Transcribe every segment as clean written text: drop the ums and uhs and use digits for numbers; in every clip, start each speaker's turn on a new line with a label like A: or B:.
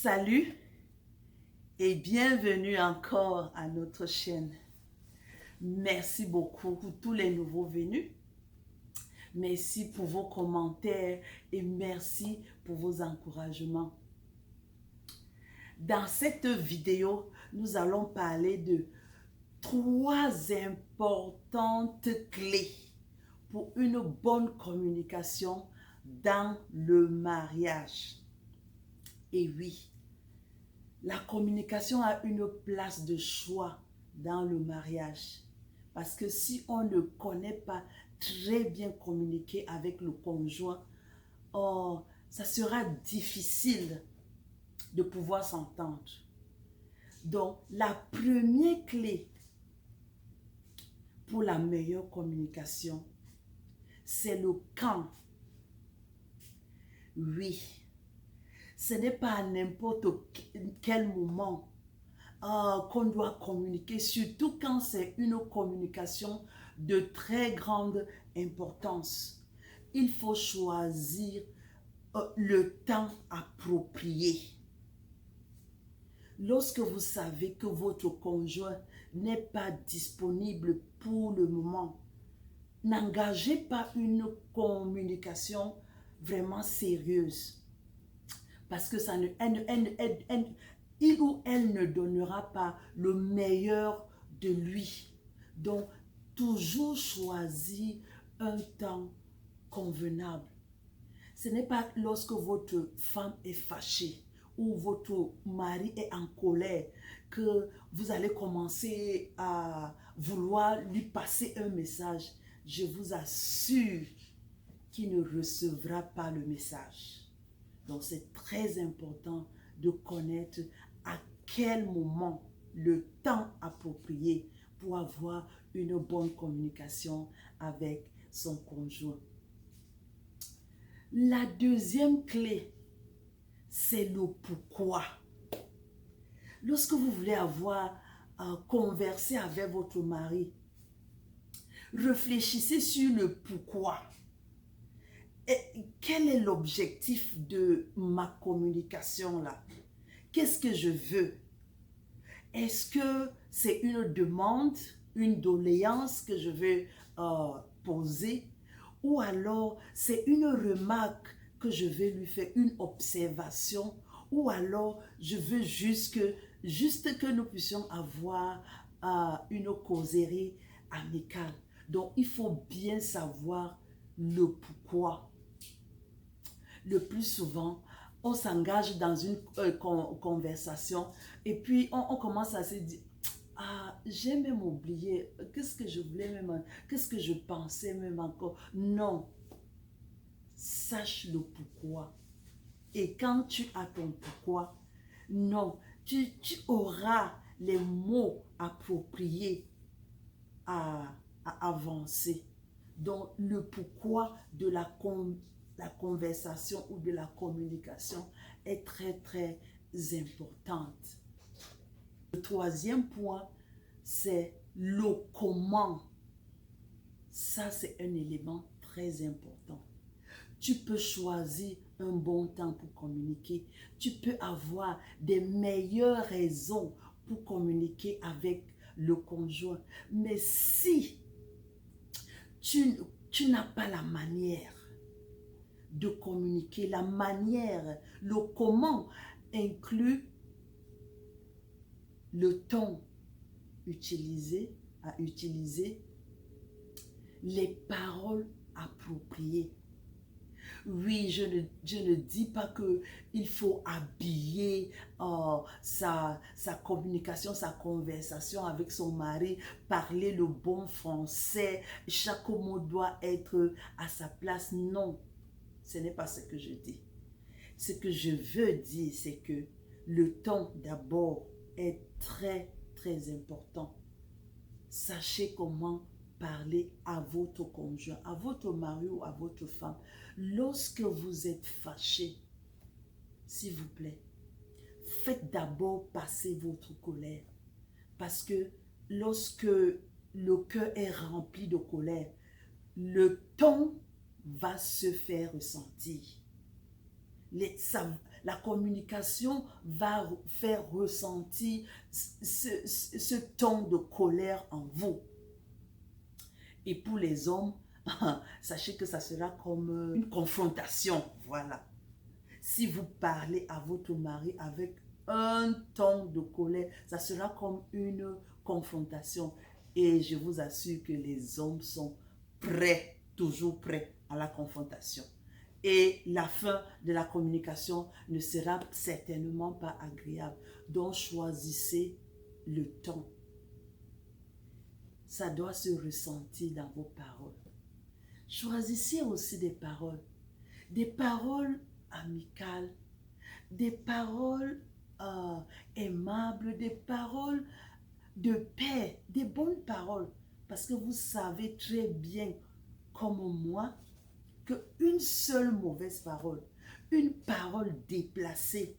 A: Salut et bienvenue encore à notre chaîne. Merci beaucoup pour tous les nouveaux venus. Merci pour vos commentaires et merci pour vos encouragements. Dans cette vidéo, nous allons parler de 3 importantes clés pour une bonne communication dans le mariage. Et oui, la communication a une place de choix dans le mariage. Parce que si on ne connaît pas très bien communiquer avec le conjoint, ça sera difficile de pouvoir s'entendre. Donc, la première clé pour la meilleure communication, c'est le quand. Oui, ce n'est pas à n'importe quel moment qu'on doit communiquer, surtout quand c'est une communication de très grande importance. Il faut choisir le temps approprié. Lorsque vous savez que votre conjoint n'est pas disponible pour le moment, n'engagez pas une communication vraiment sérieuse. Parce que ça il ou elle ne donnera pas le meilleur de lui. Donc, toujours choisir un temps convenable. Ce n'est pas lorsque votre femme est fâchée ou votre mari est en colère que vous allez commencer à vouloir lui passer un message. Je vous assure qu'il ne recevra pas le message. Donc, c'est très important de connaître à quel moment le temps approprié pour avoir une bonne communication avec son conjoint. La deuxième clé, c'est le pourquoi. Lorsque vous voulez avoir conversé avec votre mari, réfléchissez sur le pourquoi. Et quel est l'objectif de ma communication là? Qu'est-ce que je veux? Est-ce que c'est une demande, une doléance que je veux poser? Ou alors c'est une remarque que je vais lui faire, une observation? Ou alors je veux juste que nous puissions avoir une causerie amicale. Donc il faut bien savoir le pourquoi. Le plus souvent, on s'engage dans une conversation et puis on commence à se dire, ah, j'ai même oublié, qu'est-ce que je voulais même, qu'est-ce que je pensais même encore. Non, sache le pourquoi. Et quand tu as ton pourquoi, non, tu auras les mots appropriés à avancer. Donc, le pourquoi de la conversation ou de la communication est très, très importante. Le troisième point, c'est le comment. Ça, c'est un élément très important. Tu peux choisir un bon temps pour communiquer. Tu peux avoir des meilleures raisons pour communiquer avec le conjoint. Mais si tu n'as pas la manière de communiquer, la manière, le comment inclut le ton à utiliser, les paroles appropriées. Oui, je ne dis pas qu'il faut habiller sa communication, sa conversation avec son mari, parler le bon français, chaque mot doit être à sa place. Non, ce n'est pas ce que je dis. Ce que je veux dire, c'est que le ton d'abord est très, très important. Sachez comment parler à votre conjoint, à votre mari ou à votre femme. Lorsque vous êtes fâché, s'il vous plaît, faites d'abord passer votre colère. Parce que lorsque le cœur est rempli de colère, le ton va se faire ressentir. La communication va faire ressentir ce ton de colère en vous. Et pour les hommes, sachez que ça sera comme une confrontation. Voilà. Si vous parlez à votre mari avec un ton de colère, ça sera comme une confrontation. Et je vous assure que les hommes sont prêts, toujours prêts à la confrontation. Et la fin de la communication ne sera certainement pas agréable. Donc choisissez le ton. Ça doit se ressentir dans vos paroles. Choisissez aussi des paroles amicales, des paroles aimables, des paroles de paix, des bonnes paroles. Parce que vous savez très bien, comme moi, qu'une seule mauvaise parole, une parole déplacée,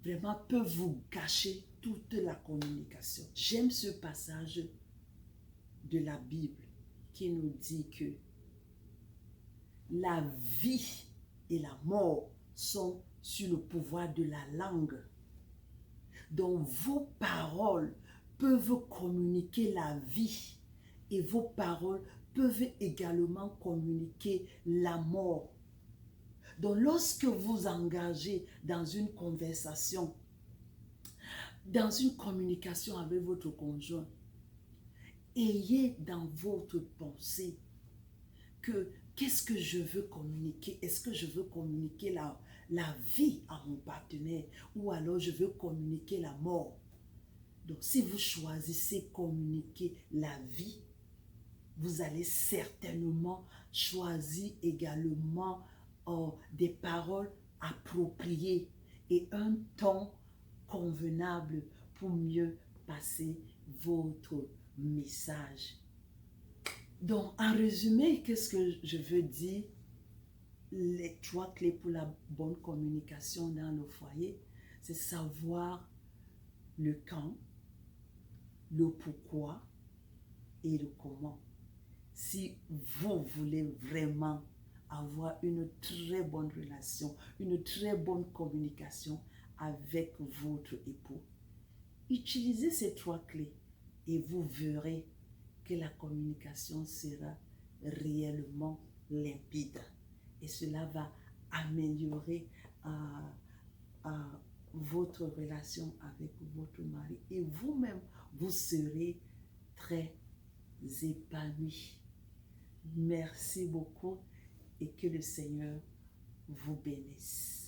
A: vraiment peut vous gâcher toute la communication. J'aime ce passage de la Bible qui nous dit que la vie et la mort sont sur le pouvoir de la langue. Donc vos paroles peuvent communiquer la vie et vos paroles peuvent également communiquer la mort. Donc lorsque vous engagez dans une conversation, dans une communication avec votre conjoint, ayez dans votre pensée que qu'est-ce que je veux communiquer? Est-ce que je veux communiquer la vie à mon partenaire ou alors je veux communiquer la mort? Donc si vous choisissez communiquer la vie, vous allez certainement choisir également des paroles appropriées et un ton convenable pour mieux passer votre message. Donc, en résumé, qu'est-ce que je veux dire? Les 3 clés pour la bonne communication dans le foyer, c'est savoir le quand, le pourquoi et le comment. Si vous voulez vraiment avoir une très bonne relation, une très bonne communication avec votre époux, utilisez ces 3 clés et vous verrez que la communication sera réellement limpide. Et cela va améliorer votre relation avec votre mari. Et vous-même, vous serez très épanoui. Merci beaucoup et que le Seigneur vous bénisse.